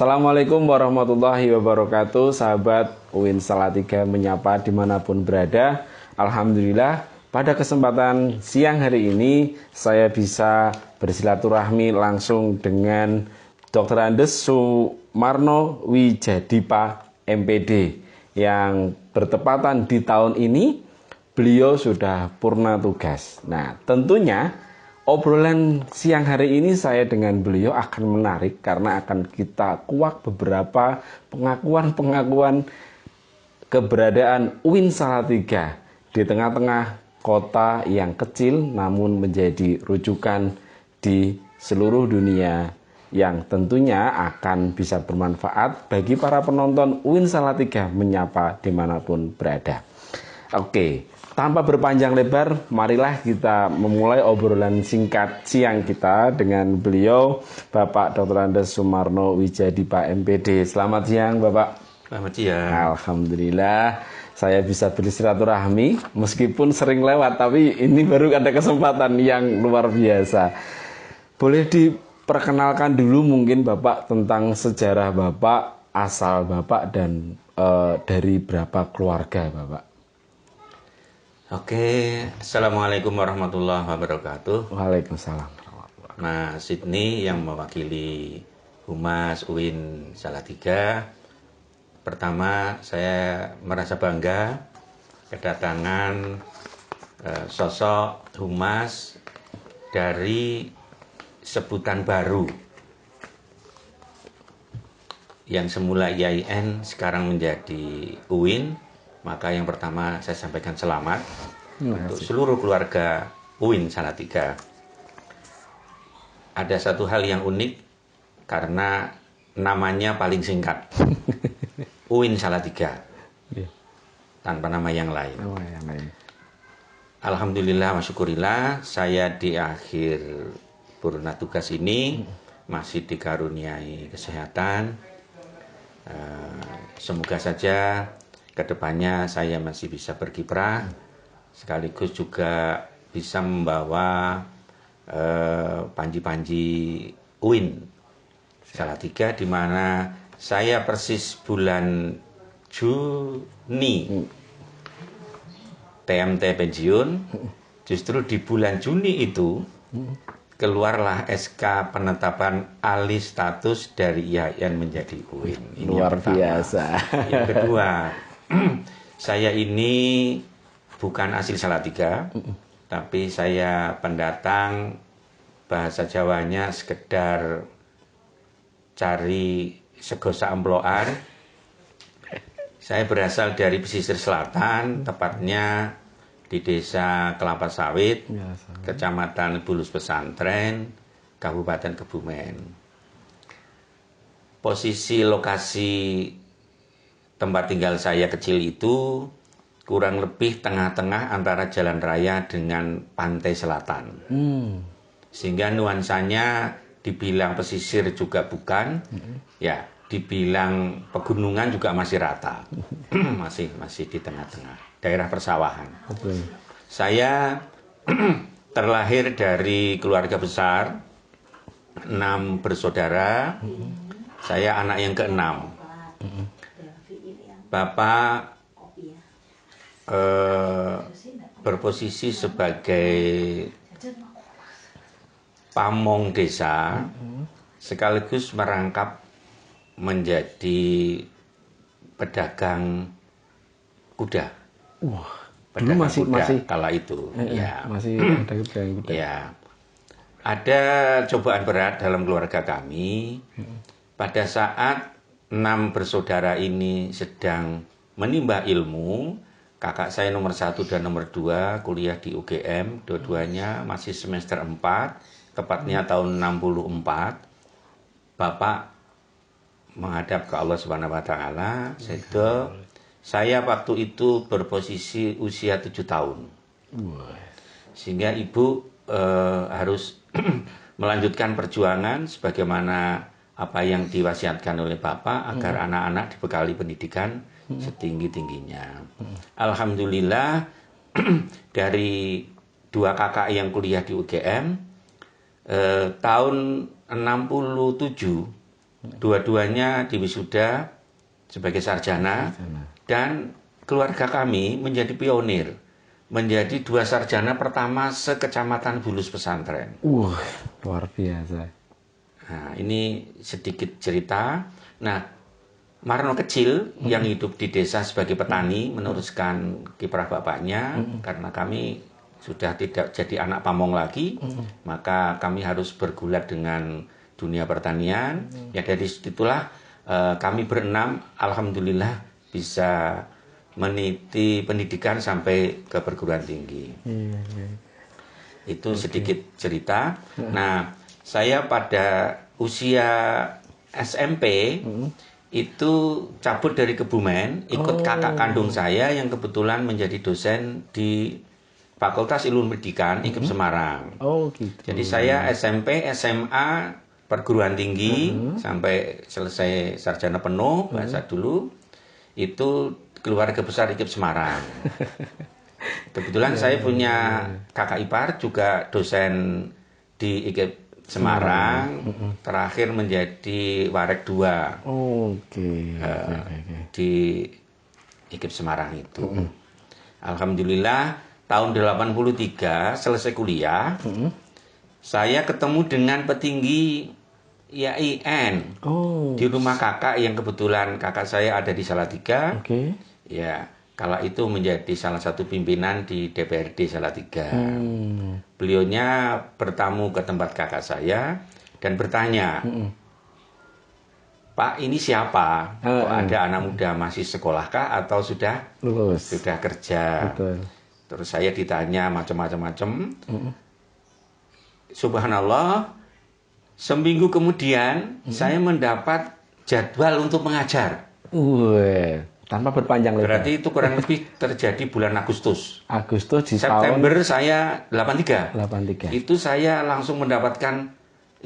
Assalamualaikum warahmatullahi wabarakatuh. Sahabat UIN Salatiga menyapa dimanapun berada. Alhamdulillah pada kesempatan siang hari ini saya bisa bersilaturahmi langsung dengan Dr. Andes Sumarno Wijadipa MPD yang bertepatan di tahun ini beliau sudah purna tugas. Nah, tentunya obrolan siang hari ini saya dengan beliau akan menarik karena akan kita kuak beberapa pengakuan-pengakuan keberadaan UIN Salatiga di tengah-tengah kota yang kecil namun menjadi rujukan di seluruh dunia yang tentunya akan bisa bermanfaat bagi para penonton UIN Salatiga menyapa dimanapun berada. Oke, tanpa berpanjang lebar, marilah kita memulai obrolan singkat siang kita dengan beliau, Bapak Dr. Andes Sumarno Wijadipa MPD. Selamat siang, Bapak. Selamat siang. Alhamdulillah, saya bisa bersilaturahmi meskipun sering lewat, tapi ini baru ada kesempatan yang luar biasa. Boleh diperkenalkan dulu mungkin Bapak tentang sejarah Bapak, asal Bapak dan dari berapa keluarga Bapak? Oke, Assalamualaikum warahmatullahi wabarakatuh. Waalaikumsalam. Nah, Sydney yang mewakili Humas UIN Salatiga. Pertama, saya merasa bangga kedatangan sosok Humas dari sebutan baru yang semula IAIN sekarang menjadi UIN. Maka yang pertama saya sampaikan selamat untuk seluruh keluarga UIN Salatiga. Ada satu hal yang unik karena namanya paling singkat, UIN Salatiga, tanpa nama yang lain. Alhamdulillah wa syukurillah, saya di akhir purna tugas ini masih dikaruniai kesehatan. Semoga saja kedepannya saya masih bisa berkiprah, sekaligus juga bisa membawa panji-panji UIN Salatiga, di mana saya persis bulan Juni TMT pensiun. Justru di bulan Juni itu keluarlah SK penetapan alih status dari IAIN menjadi UIN. Ini luar biasa. Yang kedua, saya ini bukan asli Salatiga, tapi saya pendatang, bahasa Jawanya sekedar cari sego saemplokan. Saya berasal dari pesisir selatan, tepatnya di Desa Kelapa Sawit, Kecamatan Bulus Pesantren, Kabupaten Kebumen. Posisi lokasi tempat tinggal saya kecil itu kurang lebih tengah-tengah antara jalan raya dengan pantai selatan. Sehingga nuansanya dibilang pesisir juga bukan, ya dibilang pegunungan juga masih rata. masih di tengah-tengah, daerah persawahan. Saya terlahir dari keluarga besar, 6 bersaudara. Saya anak yang ke-6. Bapak berposisi sebagai pamong desa, sekaligus merangkap menjadi pedagang kuda. Dulu masih kala itu. Ya. Masih ada pedagang kuda. Ya. Ada cobaan berat dalam keluarga kami. Pada saat 6 bersaudara ini sedang menimba ilmu, kakak saya nomor 1 dan nomor 2 kuliah di UGM, dua-duanya masih semester 4, tepatnya tahun 64. Bapak menghadap ke Allah Subhanahu wa taala, saya waktu itu berposisi usia 7 tahun. Sehingga ibu harus melanjutkan perjuangan sebagaimana apa yang diwasiatkan oleh Bapak agar anak-anak dibekali pendidikan setinggi-tingginya. Alhamdulillah dari 2 kakak yang kuliah di UGM, tahun 67 Dua-duanya diwisuda sebagai sarjana. Dan keluarga kami menjadi pionir. Menjadi 2 sarjana pertama sekecamatan Bulus Pesantren. Luar biasa. Nah, ini sedikit cerita. Nah, Marno kecil yang hidup di desa sebagai petani meneruskan kiprah bapaknya. Karena kami sudah tidak jadi anak pamong lagi, maka kami harus bergulat dengan dunia pertanian. Ya dari situlah kami berenam, alhamdulillah bisa meniti pendidikan sampai ke perguruan tinggi. Itu sedikit cerita. Nah, saya pada usia SMP itu cabut dari Kebumen, ikut kakak kandung saya yang kebetulan menjadi dosen di Fakultas Ilmu Pendidikan IKIP Semarang. Gitu. Jadi saya SMP, SMA, perguruan tinggi sampai selesai sarjana penuh bahasa dulu itu keluarga besar IKIP Semarang. Kebetulan saya punya kakak ipar juga dosen di IKIP Semarang, terakhir menjadi Warek 2 di IKIP Semarang itu. Alhamdulillah tahun 83 selesai kuliah, saya ketemu dengan petinggi IAIN di rumah kakak yang kebetulan kakak saya ada di Salatiga. Ya, kala itu menjadi salah satu pimpinan di DPRD Salatiga. Beliaunya bertamu ke tempat kakak saya dan bertanya, Pak, ini siapa? Kok ada anak muda masih sekolahkah atau sudah lulus? Sudah kerja? Betul. Terus saya ditanya macam-macam. Subhanallah, seminggu kemudian saya mendapat jadwal untuk mengajar. Tanpa berpanjang lebar. Berarti itu kurang lebih terjadi bulan Agustus. Agustus di September tahun saya 83. 83. Itu saya langsung mendapatkan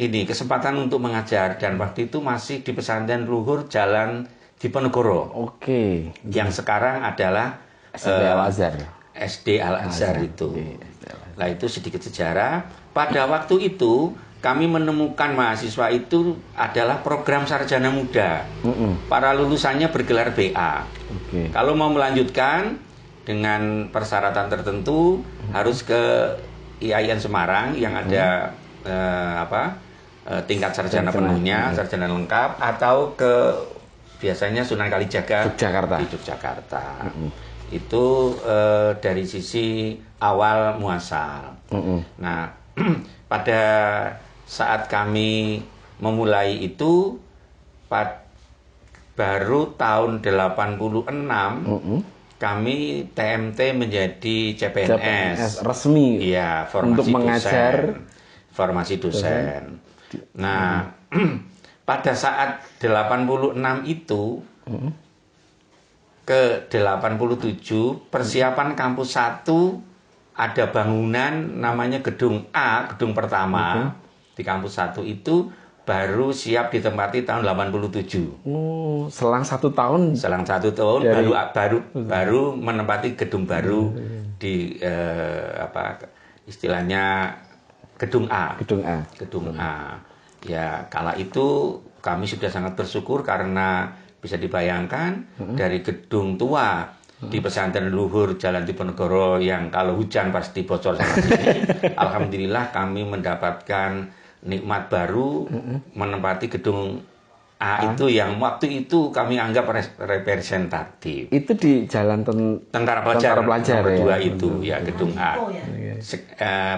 ini kesempatan untuk mengajar dan waktu itu masih di pesantren Luhur Jalan Diponegoro. Yang sekarang adalah SD Al-Azhar. SD Al-Azhar itu. Nah, itu sedikit sejarah. Pada waktu itu kami menemukan mahasiswa itu adalah program sarjana muda. Para lulusannya bergelar BA. Kalau mau melanjutkan dengan persyaratan tertentu harus ke IAIN Semarang yang ada tingkat sarjana penuhnya, sarjana lengkap, atau ke biasanya Sunan Kalijaga di Yogyakarta. Itu dari sisi awal muasal. Nah, pada saat kami memulai itu baru tahun 86 kami TMT menjadi CPNS resmi. Iya, untuk mengajar formasi dosen. Nah, pada saat 86 itu ke 87 persiapan kampus 1 ada bangunan namanya gedung A, gedung pertama di kampus 1 itu baru siap ditempati tahun 87. Selang 1 tahun. Selang 1 tahun baru menempati gedung baru di istilahnya gedung A. Gedung A. Ya, kala itu kami sudah sangat bersyukur karena bisa dibayangkan dari gedung tua di pesantren Luhur Jalan Diponegoro yang kalau hujan pasti bocor sama sini. Alhamdulillah kami mendapatkan nikmat baru menempati gedung A itu yang waktu itu kami anggap representatif. Itu di Jalan Tentara Pelajar nomor 2 itu ya gedung A.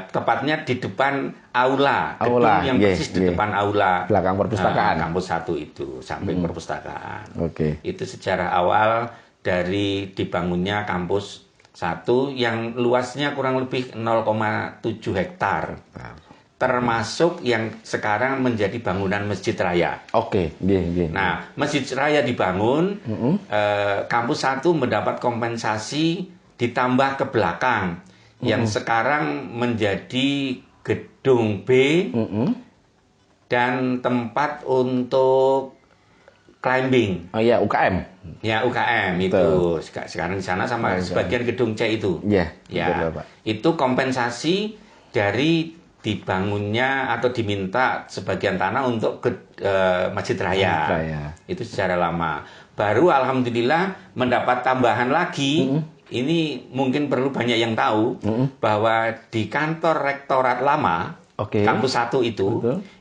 Tepatnya di depan aula, gedung yang persis di depan aula belakang perpustakaan kampus 1 itu, samping perpustakaan. Itu sejarah awal dari dibangunnya kampus 1 yang luasnya kurang lebih 0,7 hektar. Termasuk yang sekarang menjadi bangunan Masjid Raya. Nah, Masjid Raya dibangun, kampus 1 mendapat kompensasi ditambah ke belakang, yang sekarang menjadi gedung B dan tempat untuk climbing. UKM. Ya, UKM itu. Sekarang di sana sama sebagian gedung C itu. Betul, Pak. Itu kompensasi dari dibangunnya atau diminta sebagian tanah untuk ke Masjid Raya. Itu secara lama. Baru alhamdulillah mendapat tambahan lagi. Ini mungkin perlu banyak yang tahu bahwa di kantor rektorat lama kampus 1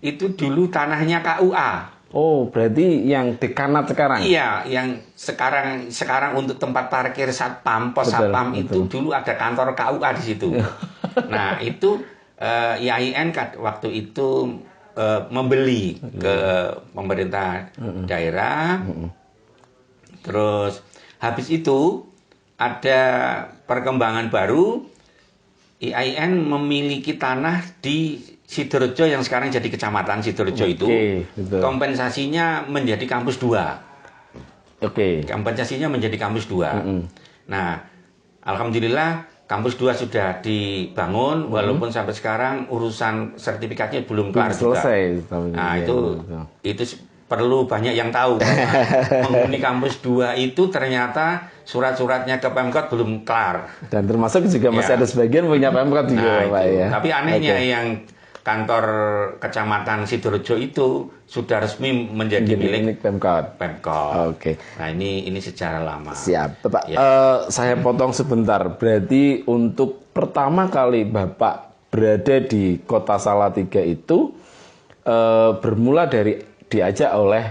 itu dulu tanahnya KUA. Oh, berarti yang dekanat sekarang? Iya, yang sekarang untuk tempat parkir satpam, pos satpam itu dulu ada kantor KUA di situ. Nah, itu IAIN waktu itu membeli ke pemerintah daerah. Terus habis itu ada perkembangan baru, IAIN memiliki tanah di Sidorejo yang sekarang jadi kecamatan Sidorejo itu. Betul. Kompensasinya menjadi kampus 2. Kompensasinya menjadi kampus 2. Nah, alhamdulillah kampus 2 sudah dibangun, walaupun sampai sekarang urusan sertifikatnya belum kelar selesai. Nah, itu perlu banyak yang tahu. Menghuni kampus 2 itu ternyata surat-suratnya ke Pemkot belum kelar. Dan termasuk juga masih ada sebagian punya Pemkot juga, Pak ya. Tapi anehnya yang kantor kecamatan Sidorejo itu sudah resmi menjadi milik Pemkot. Nah, ini secara lama. Siap, Pak. Saya potong sebentar. Berarti untuk pertama kali Bapak berada di Kota Salatiga itu bermula dari diajak oleh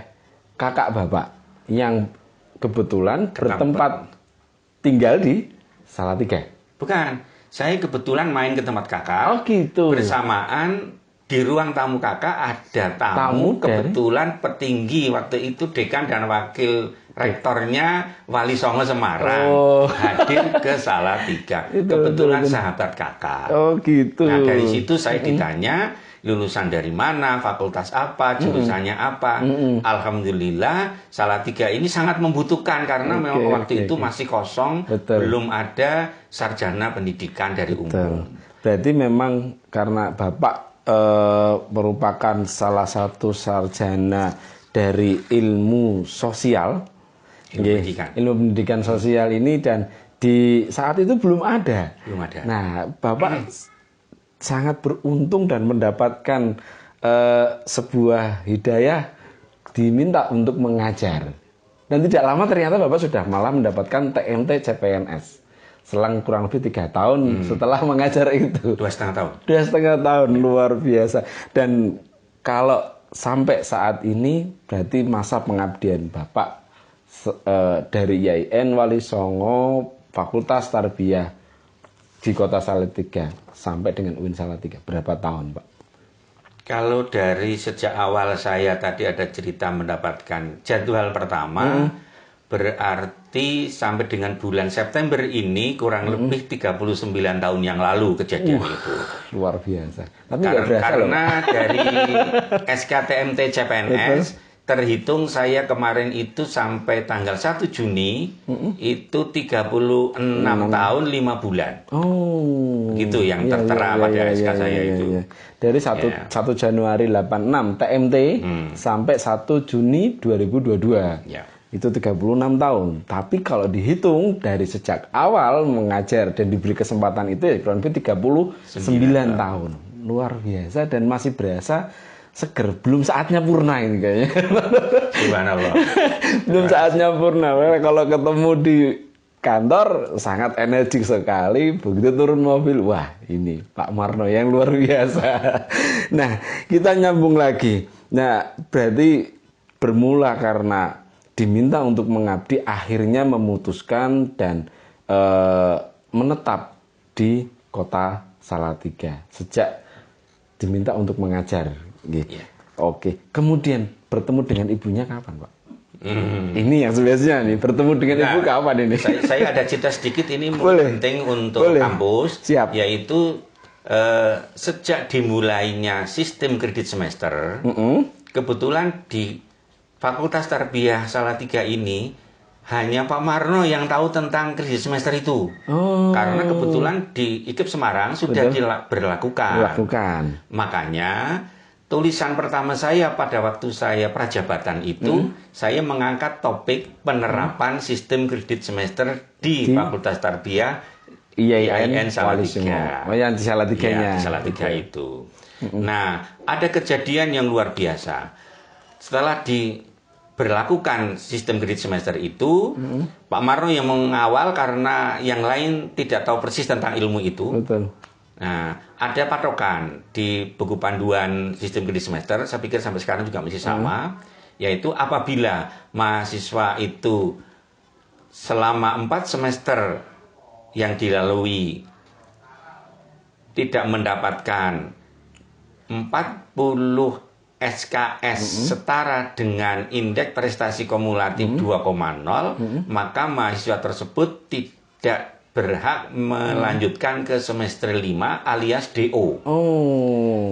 kakak Bapak yang kebetulan bertempat tinggal di Salatiga. Bukan. Saya kebetulan main ke tempat kakak. Oh gitu. Bersamaan di ruang tamu kakak ada tamu kebetulan petinggi waktu itu dekan dan wakil rektornya Wali Songo Semarang hadir ke Salatiga. Kebetulan sahabat kakak. Oh gitu. Nah, dari situ saya ditanya lulusan dari mana, fakultas apa, jurusannya apa. Alhamdulillah Salatiga ini sangat membutuhkan karena memang waktu itu masih kosong, belum ada sarjana pendidikan dari umum. Berarti memang karena Bapak merupakan salah satu sarjana dari ilmu sosial, ilmu pendidikan sosial ini, dan di saat itu belum ada. Nah, Bapak sangat beruntung dan mendapatkan sebuah hidayah, diminta untuk mengajar. Dan tidak lama ternyata Bapak sudah malah mendapatkan TMT CPNS. Selang kurang lebih 3 tahun setelah mengajar itu. 2,5 tahun. 2,5 tahun, luar biasa. Dan kalau sampai saat ini berarti masa pengabdian Bapak dari IAIN Wali Songo, Fakultas Tarbiyah di Kota Salatiga sampai dengan UIN Salatiga berapa tahun, Pak? Kalau dari sejak awal saya tadi ada cerita mendapatkan jadwal pertama, berarti sampai dengan bulan September ini kurang lebih 39 tahun yang lalu kejadian itu. Luar biasa. Tapi karena dari SKTMT CPNS terhitung saya kemarin itu sampai tanggal 1 Juni itu 36 tahun 5 bulan. Gitu yang tertera pada SK saya itu. Dari 1 Januari 86 TMT sampai 1 Juni 2022. Itu 36 tahun. Tapi kalau dihitung dari sejak awal mengajar dan diberi kesempatan itu kurang lebih 39 tahun. Luar biasa dan masih berasa seger. Belum saatnya purna ini kayaknya. Subhanallah. Belum saatnya purna. Kalau ketemu di kantor sangat energik sekali. Begitu turun mobil, wah ini Pak Marno yang luar biasa. Nah, kita nyambung lagi. Nah, berarti bermula karena diminta untuk mengabdi, akhirnya memutuskan dan menetap di Kota Salatiga sejak diminta untuk mengajar. Oke. Kemudian bertemu dengan ibunya kapan, Pak? Ini yang sebenarnya nih, bertemu dengan ibu kapan ini? Saya ada cerita sedikit ini penting untuk kampus. Siap. Yaitu sejak dimulainya sistem kredit semester, kebetulan di Fakultas Tarbiyah Salatiga ini hanya Pak Marno yang tahu tentang kredit semester itu. Karena kebetulan di IKIP Semarang sudah berlakukan. Makanya tulisan pertama saya pada waktu saya prajabatan itu, saya mengangkat topik penerapan sistem kredit semester di Fakultas Tarbiyah IAIN Salatiga. Oh, yang di Salatiganya. Iya, di Salatiga itu. Nah, ada kejadian yang luar biasa. Setelah diberlakukan sistem kredit semester itu, Pak Marno yang mengawal karena yang lain tidak tahu persis tentang ilmu itu. Betul. Nah, ada patokan di buku panduan sistem kredit semester, saya pikir sampai sekarang juga masih sama, yaitu apabila mahasiswa itu selama 4 semester yang dilalui tidak mendapatkan 40 SKS setara dengan indeks prestasi kumulatif 2,0, maka mahasiswa tersebut tidak berhak melanjutkan ke semester 5 alias DO.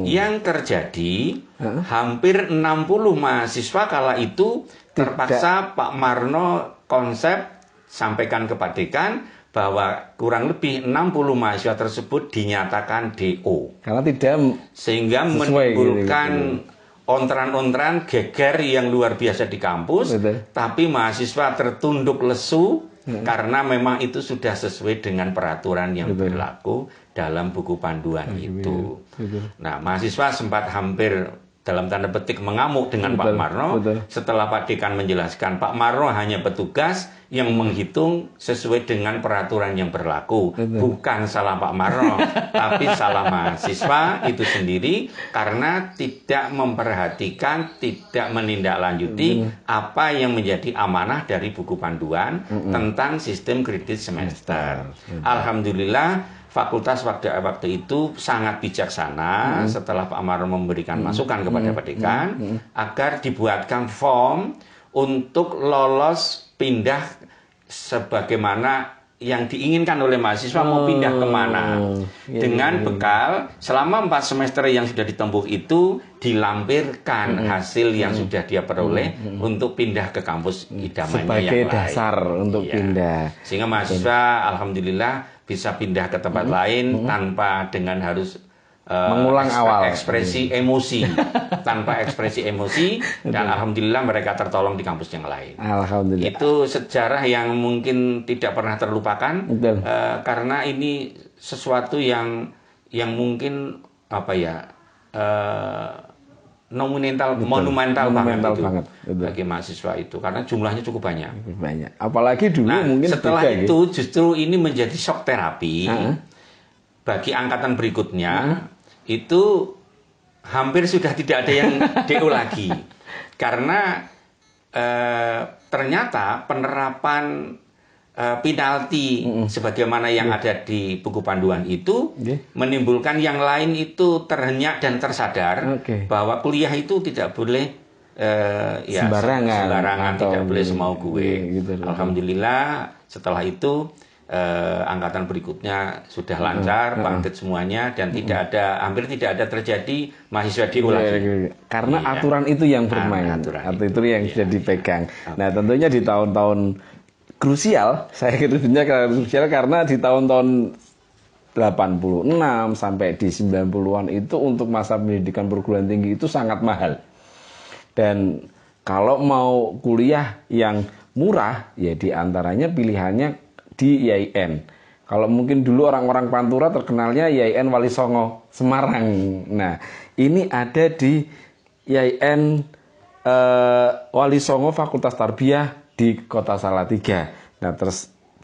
Yang terjadi hampir 60 mahasiswa kala itu terpaksa Pak Marno konsep sampaikan ke Pak Dekan bahwa kurang lebih 60 mahasiswa tersebut dinyatakan DO. Karena tidak sehingga menimbulkan ontran-ontran geger yang luar biasa di kampus. Betul. Tapi mahasiswa tertunduk lesu karena memang itu sudah sesuai dengan peraturan yang berlaku dalam buku panduan itu. Nah, mahasiswa sempat hampir dalam tanda petik mengamuk dengan Pak Marno. Setelah Pak Dekan menjelaskan, Pak Marno hanya petugas yang menghitung sesuai dengan peraturan yang berlaku. Bukan salah Pak Marno, tapi salah mahasiswa itu sendiri karena tidak memperhatikan, tidak menindaklanjuti apa yang menjadi amanah dari buku panduan tentang sistem kredit semester. Alhamdulillah, fakultas waktu itu sangat bijaksana setelah Pak Marno memberikan masukan kepada Pak Dekan agar dibuatkan form untuk lolos pindah sebagaimana yang diinginkan oleh mahasiswa mau pindah kemana. Dengan bekal selama 4 semester yang sudah ditempuh itu dilampirkan hasil yang sudah dia peroleh untuk pindah ke kampus idamannya sebagai yang lain. Dasar untuk pindah. Sehingga mahasiswa alhamdulillah bisa pindah ke tempat lain tanpa dengan harus mengulang awal ekspresi emosi tanpa ekspresi emosi dan alhamdulillah mereka tertolong di kampus yang lain. Alhamdulillah. Itu sejarah yang mungkin tidak pernah terlupakan karena ini sesuatu yang mungkin apa ya monumental banget bagi mahasiswa itu karena jumlahnya cukup banyak. Apalagi dulu mungkin setelah itu justru ini menjadi shock terapi bagi angkatan berikutnya. Itu hampir sudah tidak ada yang DO lagi karena ternyata penerapan penalti sebagaimana yang ada di buku panduan itu menimbulkan yang lain itu terhenyak dan tersadar bahwa kuliah itu tidak boleh sembarangan tidak boleh semau gue. Alhamdulillah setelah itu angkatan berikutnya sudah lancar, bangkit semuanya dan hampir tidak ada terjadi mahasiswa DO lagi. Karena aturan itu yang bermain, aturan itu yang sudah dipegang. Nah, tentunya di tahun-tahun krusial, saya kira krusial karena di tahun-tahun 86 sampai di 90-an itu untuk masa pendidikan perguruan tinggi itu sangat mahal. Dan kalau mau kuliah yang murah, ya diantaranya pilihannya di IAIN. Kalau mungkin dulu orang-orang Pantura terkenalnya IAIN Wali Songo Semarang. Nah, ini ada di IAIN Wali Songo Fakultas Tarbiyah di Kota Salatiga. Nah,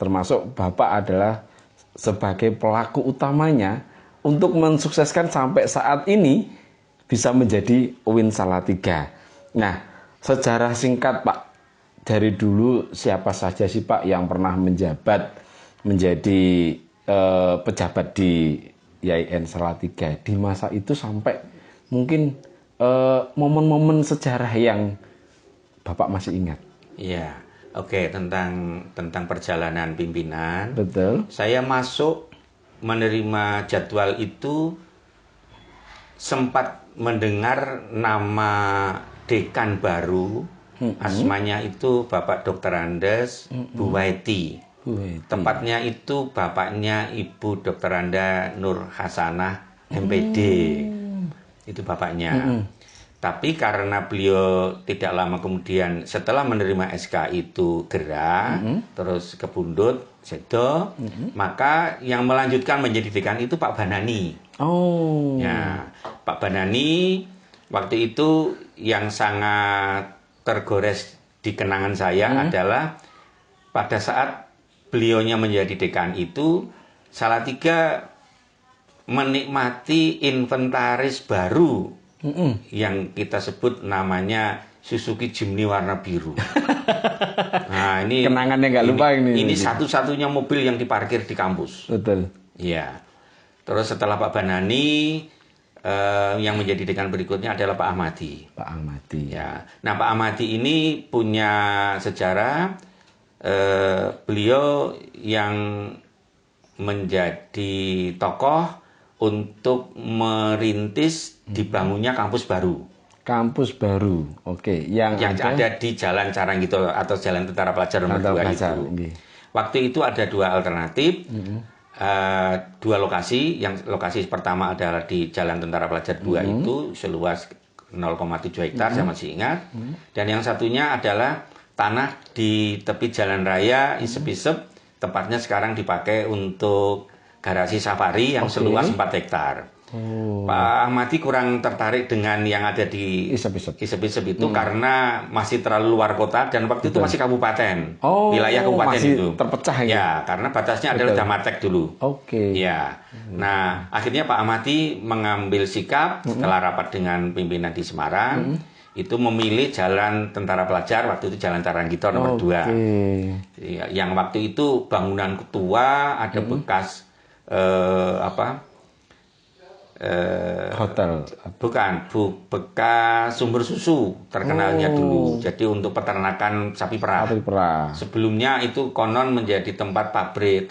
termasuk Bapak adalah sebagai pelaku utamanya untuk mensukseskan sampai saat ini bisa menjadi UIN Salatiga. Nah, sejarah singkat Pak, dari dulu siapa saja sih Pak yang pernah menjadi pejabat di IAIN Salatiga di masa itu sampai mungkin momen-momen sejarah yang Bapak masih ingat? Iya, oke, tentang perjalanan pimpinan. Betul. Saya masuk menerima jadwal itu sempat mendengar nama dekan baru. Asmanya itu Bapak Dr. Andes Buwaiti. Tepatnya itu bapaknya Ibu Dr. Anda Nur Hasanah MPD. Itu bapaknya. Tapi karena beliau tidak lama kemudian setelah menerima SK itu gerah, terus kebundut, sedo, maka yang melanjutkan menjadi dekan itu Pak Banani. Oh. Ya, Pak Banani waktu itu yang sangat tergores di kenangan saya adalah pada saat beliaunya menjadi dekan itu, Salatiga menikmati inventaris baru yang kita sebut namanya Suzuki Jimny warna biru. Nah, ini Kenangannya nggak lupa ini. Ini satu-satunya mobil yang diparkir di kampus. Betul. Iya. Terus setelah Pak Banani, yang menjadi dekan berikutnya adalah Pak Ahmadi. Pak Ahmadi. Ya. Nah, Pak Ahmadi ini punya sejarah. Beliau yang menjadi tokoh untuk merintis dibangunnya kampus baru. Kampus baru, oke. Yang ada di Jalan Caranggito atau Jalan Tentara Pelajar nomor 2 itu. Okay. Waktu itu ada dua alternatif, dua lokasi. Yang lokasi pertama adalah di Jalan Tentara Pelajar 2 itu seluas 0,7 hektar, saya masih ingat. Dan yang satunya adalah tanah di tepi jalan raya Isep-Isep, tepatnya sekarang dipakai untuk garasi safari yang seluas 4 hektar. Pak Ahmadi kurang tertarik dengan yang ada di Isep-Isep itu karena masih terlalu luar kota dan waktu itu masih kabupaten, wilayah kabupaten masih itu terpecah ya, karena batasnya adalah Damatek dulu. Ya, nah akhirnya Pak Ahmadi mengambil sikap setelah rapat dengan pimpinan di Semarang, itu memilih Jalan Tentara Pelajar, waktu itu Jalan Caranggito nomor 2. Yang waktu itu bangunan tua, ada bekas hotel, bekas sumber susu terkenalnya dulu. Jadi untuk peternakan sapi perah. Sebelumnya itu konon menjadi tempat pabrik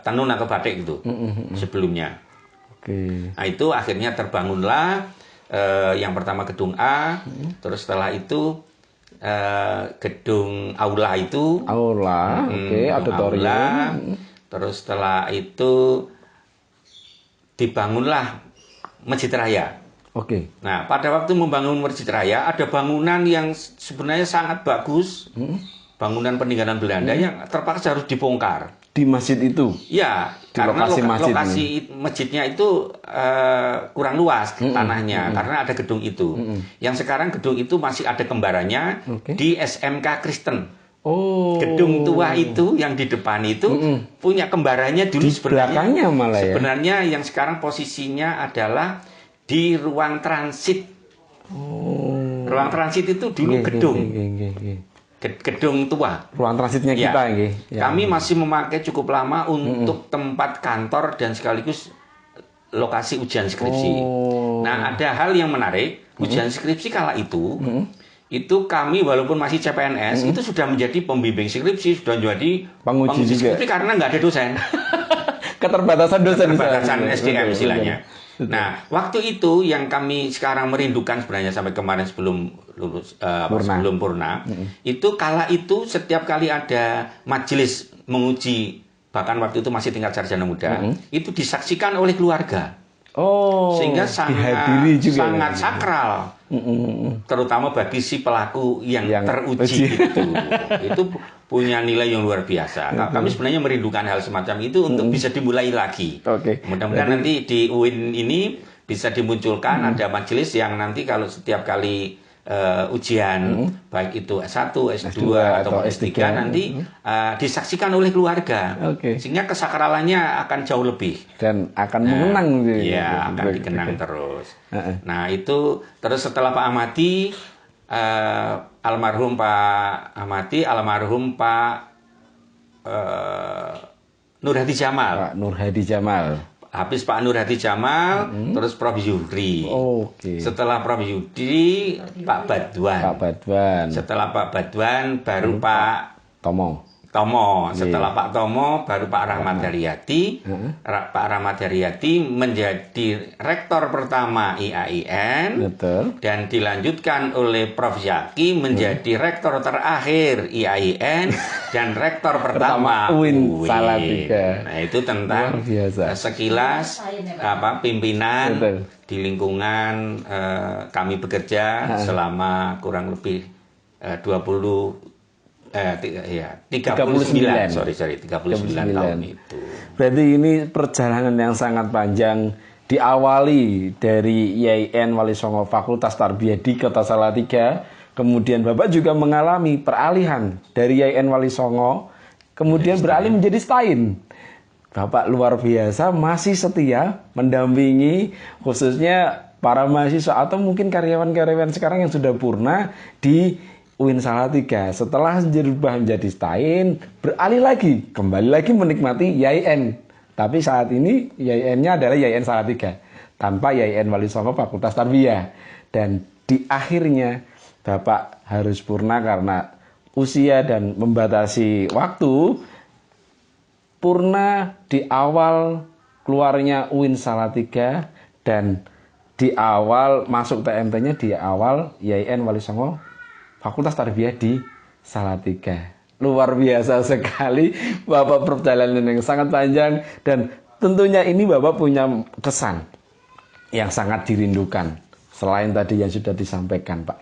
tenun atau batik gitu. Sebelumnya. Nah itu akhirnya terbangunlah yang pertama gedung A, terus setelah itu gedung aula itu. Auditorium. Terus setelah itu dibangunlah Masjid Raya. Nah, pada waktu membangun Masjid Raya, ada bangunan yang sebenarnya sangat bagus, bangunan peninggalan Belanda yang terpaksa harus dibongkar. Di masjid itu? Ya, karena lokasi masjidnya itu kurang luas tanahnya, karena ada gedung itu. Yang sekarang gedung itu masih ada kembarannya di SMK Kristen. Gedung tua itu yang di depan itu punya kembarannya dulu sebenarnya. Malah ya? Sebenarnya yang sekarang posisinya adalah di ruang transit. Ruang transit itu dulu gedung. Gedung tua. Ruang transitnya kita. Kami masih memakai cukup lama untuk tempat kantor dan sekaligus lokasi ujian skripsi. Nah, ada hal yang menarik. Ujian skripsi kala itu kami walaupun masih CPNS itu sudah menjadi pembimbing skripsi, sudah menjadi penguji skripsi karena nggak ada dosen. Keterbatasan SDM istilahnya. Nah, waktu itu yang kami sekarang merindukan sebenarnya sampai kemarin sebelum lulus sebelum purna, itu kala itu setiap kali ada majelis menguji, bahkan waktu itu masih tingkat sarjana muda, itu disaksikan oleh keluarga. Sehingga sangat sakral, terutama bagi si pelaku yang teruji itu punya nilai yang luar biasa. Kami sebenarnya merindukan hal semacam itu untuk bisa dimulai lagi. Mudah-mudahan nanti di UIN ini bisa dimunculkan ada majelis yang nanti kalau setiap kali ujian baik itu S1, S2 atau S3 nanti disaksikan oleh keluarga, sehingga kesakralannya akan jauh lebih dan akan mengenang akan dikenang terus. Nah itu terus setelah Pak Ahmadi, almarhum Pak Ahmadi, almarhum Pak Nur Hadi Jamal. Habis Pak Nur Hadi Jamal, terus Prof. Yudri. Setelah Prof. Yudri, Pak Badwan. Setelah Pak Badwan, baru Pak Tomo. Setelah Pak Tomo baru Pak Rahmat Daryati. Pak Rahmat Daryati menjadi rektor pertama IAIN. Betul. Dan dilanjutkan oleh Prof. Zaki menjadi rektor terakhir IAIN dan rektor pertama UIN Salatiga. Nah, itu tentang sekilas pimpinan Betul. di lingkungan kami bekerja selama kurang lebih 39 tahun itu. Berarti ini perjalanan yang sangat panjang, diawali dari IAIN Wali Songo Fakultas Tarbiyah di Kota Salatiga. Kemudian Bapak juga mengalami peralihan dari IAIN Wali Songo, kemudian beralih menjadi STAIN. Bapak luar biasa, masih setia mendampingi khususnya para mahasiswa atau mungkin karyawan-karyawan sekarang yang sudah purna di UIN Salatiga. Setelah berubah menjadi STAIN, beralih lagi, kembali lagi menikmati IAIN. Tapi saat ini IAIN-nya adalah IAIN Salatiga, tanpa IAIN Wali Songo Fakultas Tarbiyah. Dan di akhirnya Bapak harus purna karena usia dan membatasi waktu. Purna di awal keluarnya UIN Salatiga dan di awal masuk TMT-nya di awal IAIN Wali Songo Fakultas Tarbiyah di Salatiga. Luar biasa sekali Bapak, perjalanan yang sangat panjang, dan tentunya ini Bapak punya kesan yang sangat dirindukan selain tadi yang sudah disampaikan, Pak.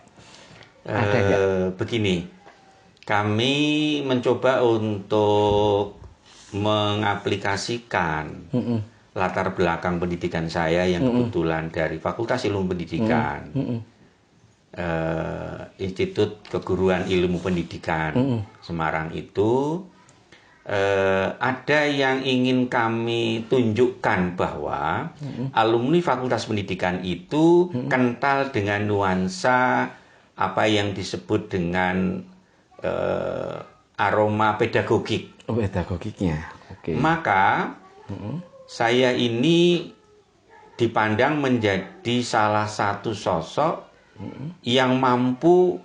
Ada nggak? Begini, kami mencoba untuk mengaplikasikan latar belakang pendidikan saya yang kebetulan dari Fakultas Ilmu Pendidikan. Institut Keguruan Ilmu Pendidikan Semarang itu ada yang ingin kami tunjukkan bahwa alumni Fakultas Pendidikan itu kental dengan nuansa apa yang disebut dengan aroma pedagogik. Oh, pedagogiknya. Oke. Maka saya ini dipandang menjadi salah satu sosok yang mampu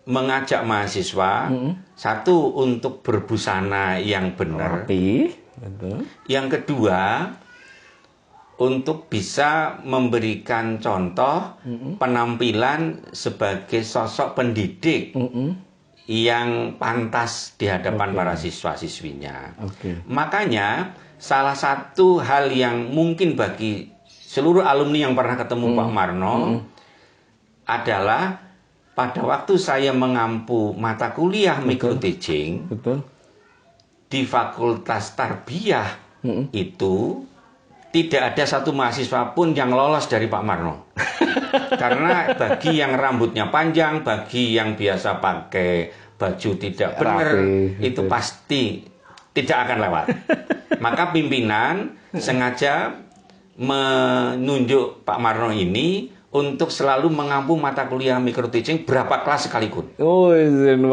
mengajak mahasiswa satu untuk berbusana yang benar, rapi, betul. Yang kedua untuk bisa memberikan contoh penampilan sebagai sosok pendidik yang pantas di hadapan para siswa-siswinya. Makanya salah satu hal yang mungkin bagi seluruh alumni yang pernah ketemu Pak Marno adalah pada waktu saya mengampu mata kuliah micro teaching di Fakultas Tarbiyah itu tidak ada satu mahasiswa pun yang lolos dari Pak Marno. Karena bagi yang rambutnya panjang, bagi yang biasa pakai baju tidak benar, itu pasti tidak akan lewat. Maka pimpinan sengaja menunjuk Pak Marno ini untuk selalu mengampu mata kuliah micro teaching berapa kelas sekalipun.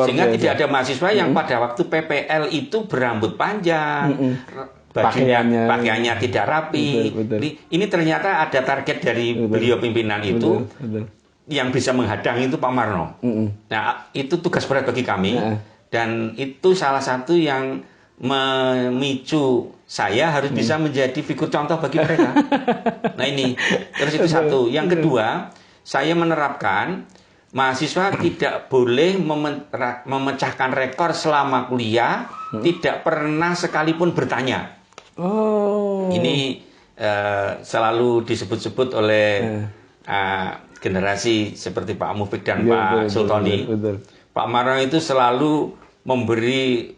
Sehingga tidak ada mahasiswa yang pada waktu PPL itu berambut panjang, pakaiannya tidak rapi. Ini ternyata ada target dari beliau pimpinan itu yang bisa menghadang itu Pak Marno. Nah, itu tugas berat bagi kami dan itu salah satu yang memicu saya harus bisa menjadi figur contoh bagi mereka. Nah ini, terus itu satu. Yang kedua, saya menerapkan mahasiswa tidak boleh memecahkan rekor selama kuliah, tidak pernah sekalipun bertanya. Ini selalu disebut-sebut oleh generasi seperti Pak Mufik dan Pak Sultoni. Pak Marno itu selalu memberi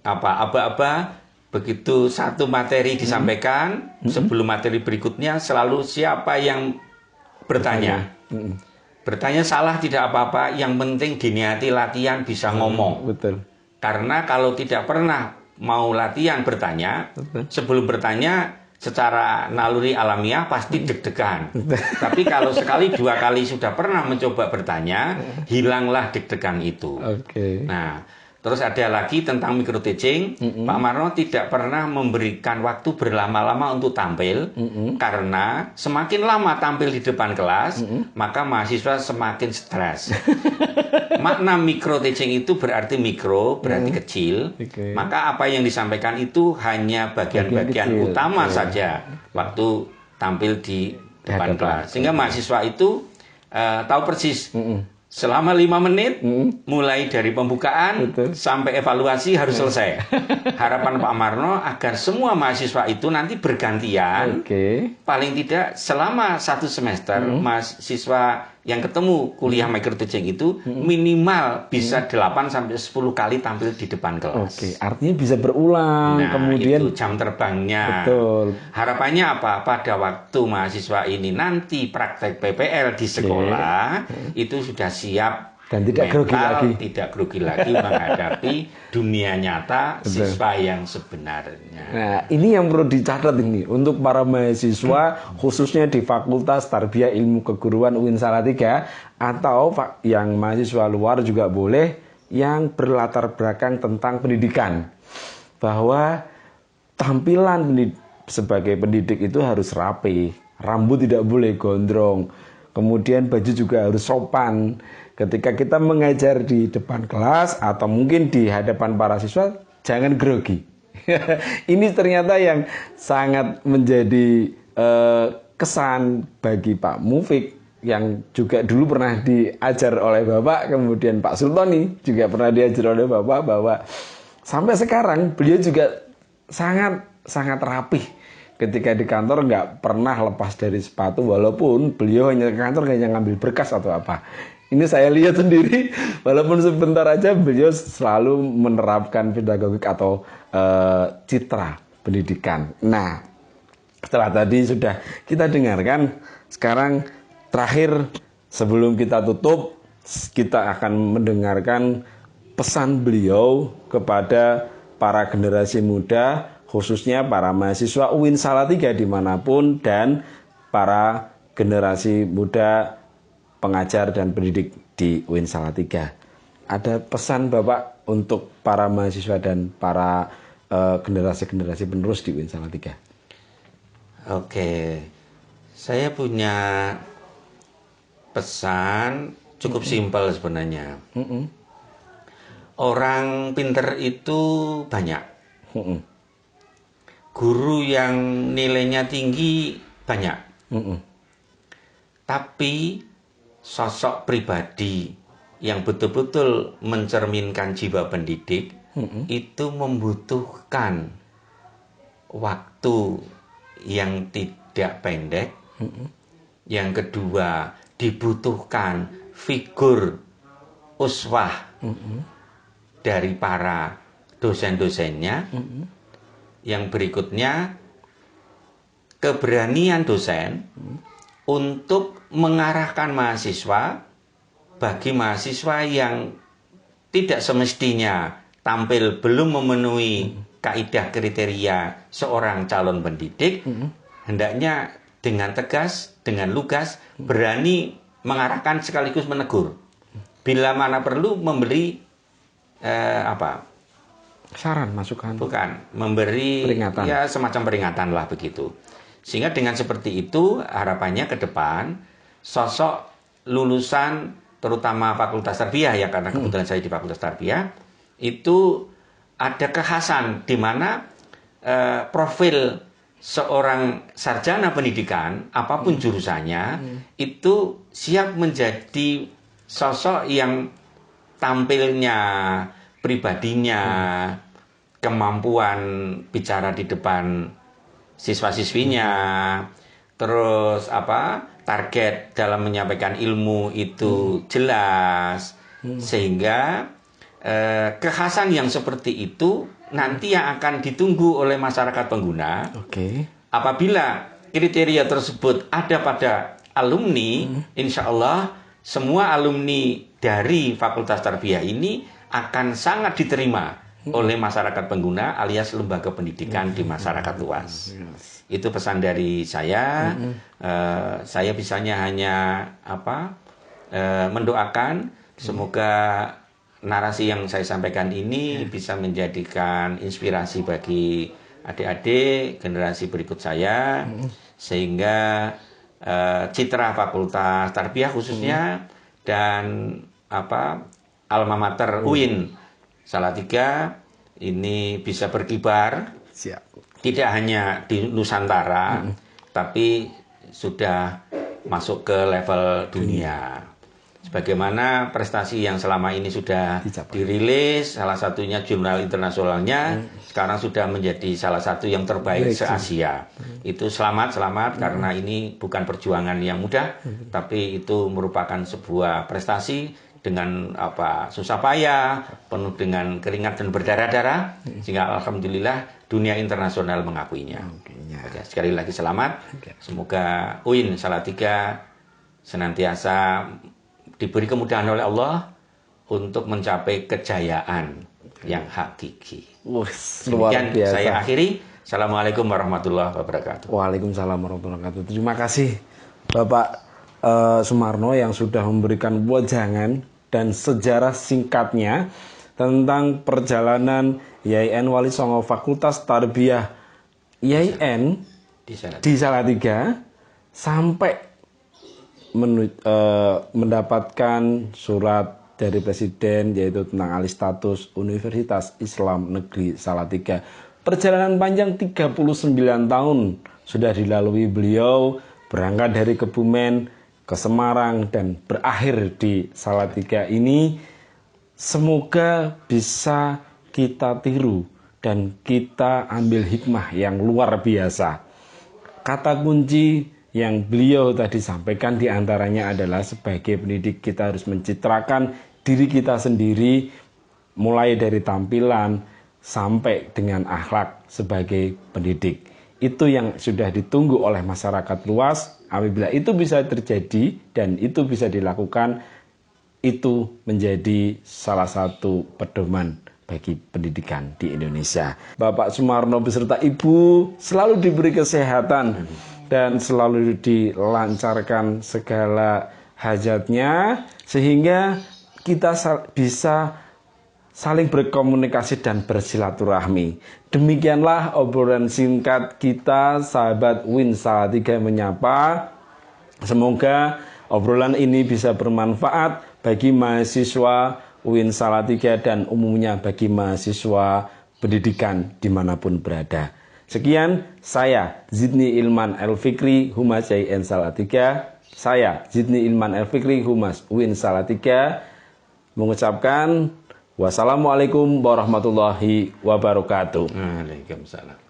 aba-aba begitu satu materi disampaikan, sebelum materi berikutnya selalu siapa yang bertanya. Bertanya salah tidak apa-apa, yang penting diniati latihan bisa ngomong. Karena kalau tidak pernah mau latihan bertanya, sebelum bertanya secara naluri alamiah pasti deg-degan. Tapi kalau sekali dua kali sudah pernah mencoba bertanya, hilanglah deg-degan itu. Nah, Terus ada lagi tentang micro teaching. Pak Marno tidak pernah memberikan waktu berlama-lama untuk tampil karena semakin lama tampil di depan kelas, maka mahasiswa semakin stres. Makna micro teaching itu berarti mikro, berarti kecil. Oke. Maka apa yang disampaikan itu hanya bagian-bagian kecil. utama saja waktu tampil di depan kelas. Sehingga mahasiswa itu tahu persis selama 5 menit mulai dari pembukaan sampai evaluasi harus selesai. Harapan Pak Marno agar semua mahasiswa itu nanti bergantian. Paling tidak selama 1 semester mahasiswa yang ketemu kuliah micro teaching itu minimal bisa 8 sampai 10 kali tampil di depan kelas. Artinya bisa berulang. Nah, kemudian itu jam terbangnya. Betul. Harapannya apa? Pada waktu mahasiswa ini nanti praktek PPL di sekolah itu sudah siap dan tidak grogi lagi. Tidak grogi lagi menghadapi dunia nyata siswa yang sebenarnya. Nah, ini yang perlu dicatat ini untuk para mahasiswa khususnya di Fakultas Tarbiyah Ilmu Keguruan UIN Salatiga atau yang mahasiswa luar juga boleh yang berlatar belakang tentang pendidikan. Bahwa tampilan sebagai pendidik itu harus rapi, rambut tidak boleh gondrong, kemudian baju juga harus sopan. Ketika kita mengajar di depan kelas atau mungkin di hadapan para siswa, jangan grogi. Ini ternyata yang sangat menjadi kesan bagi Pak Mufik yang juga dulu pernah diajar oleh Bapak, kemudian Pak Sultoni juga pernah diajar oleh Bapak, bahwa sampai sekarang beliau juga sangat rapih. Ketika di kantor nggak pernah lepas dari sepatu, walaupun beliau hanya ke kantor hanya ngambil berkas atau apa. Ini saya lihat sendiri, walaupun sebentar aja beliau selalu menerapkan pedagogik atau citra pendidikan. Nah, setelah tadi sudah kita dengarkan, sekarang terakhir sebelum kita tutup, kita akan mendengarkan pesan beliau kepada para generasi muda, khususnya para mahasiswa UIN Salatiga dimanapun, dan para generasi muda pengajar dan pendidik di UIN Salatiga. Ada pesan Bapak untuk para mahasiswa dan para generasi-generasi penerus di UIN Salatiga? Oke, saya punya pesan cukup simpel sebenarnya. Orang pinter itu banyak. Guru yang nilainya tinggi banyak. Tapi sosok pribadi yang betul-betul mencerminkan jiwa pendidik itu membutuhkan waktu yang tidak pendek. Yang kedua, dibutuhkan figur uswah dari para dosen-dosennya. Yang berikutnya, keberanian dosen untuk mengarahkan mahasiswa bagi mahasiswa yang tidak semestinya tampil belum memenuhi kaidah kriteria seorang calon pendidik, hendaknya dengan tegas, dengan lugas, berani mengarahkan sekaligus menegur. Bila mana perlu memberi saran, masukan, bukan, memberi peringatan. Ya semacam peringatan lah begitu. Sehingga dengan seperti itu harapannya ke depan sosok lulusan terutama Fakultas Tarbiyah ya, karena kebetulan saya di Fakultas Tarbiyah itu ada kekhasan di mana profil seorang sarjana pendidikan apapun jurusannya itu siap menjadi sosok yang tampilnya, pribadinya, kemampuan bicara di depan siswa-siswinya, terus target dalam menyampaikan ilmu itu jelas, sehingga kekhasan yang seperti itu nanti yang akan ditunggu oleh masyarakat pengguna. Apabila kriteria tersebut ada pada alumni, insya Allah semua alumni dari Fakultas Tarbiyah ini akan sangat diterima oleh masyarakat pengguna alias lembaga pendidikan di masyarakat luas. Itu pesan dari saya. Saya bisanya hanya mendoakan semoga narasi yang saya sampaikan ini bisa menjadikan inspirasi bagi adik-adik generasi berikut saya, sehingga citra Fakultas Tarbiyah khususnya dan alma mater UIN Salatiga ini bisa berkibar. Siap. Tidak hanya di Nusantara, tapi sudah masuk ke level dunia. Sebagaimana prestasi yang selama ini sudah dirilis, salah satunya jurnal internasionalnya, sekarang sudah menjadi salah satu yang terbaik se-Asia. Itu selamat karena ini bukan perjuangan yang mudah, tapi itu merupakan sebuah prestasi dengan susah payah, penuh dengan keringat dan berdarah-darah, sehingga alhamdulillah dunia internasional mengakuinya. Oke, sekali lagi selamat. Semoga UIN Salatiga senantiasa diberi kemudahan oleh Allah untuk mencapai kejayaan yang hakiki. Luar biasa. Saya akhiri. Assalamualaikum warahmatullahi wabarakatuh. Waalaikumsalam warahmatullahi wabarakatuh. Terima kasih Bapak Sumarno yang sudah memberikan wejangan dan sejarah singkatnya tentang perjalanan YIN Wali Songo Fakultas Tarbiyah YIN di Salatiga sampai mendapatkan surat dari Presiden yaitu tentang alih status Universitas Islam Negeri Salatiga. Perjalanan panjang 39 tahun sudah dilalui beliau, berangkat dari Kebumen ke Semarang dan berakhir di Salatiga ini. Semoga bisa kita tiru dan kita ambil hikmah yang luar biasa. Kata kunci yang beliau tadi sampaikan diantaranya adalah sebagai pendidik kita harus mencitrakan diri kita sendiri, mulai dari tampilan sampai dengan akhlak sebagai pendidik. Itu yang sudah ditunggu oleh masyarakat luas. Apabila itu bisa terjadi dan itu bisa dilakukan, itu menjadi salah satu pedoman bagi pendidikan di Indonesia. Bapak Sumarno beserta Ibu selalu diberi kesehatan dan selalu dilancarkan segala hajatnya, sehingga kita bisa saling berkomunikasi dan bersilaturahmi. Demikianlah obrolan singkat kita, sahabat UIN Salatiga menyapa. Semoga obrolan ini bisa bermanfaat bagi mahasiswa UIN Salatiga dan umumnya bagi mahasiswa pendidikan dimanapun berada. Sekian, saya Zidni Ilman El-Fikri, Humas YIN Salatiga. Saya Zidni Ilman El-Fikri, Humas UIN Salatiga, mengucapkan wassalamualaikum warahmatullahi wabarakatuh. Waalaikumsalam.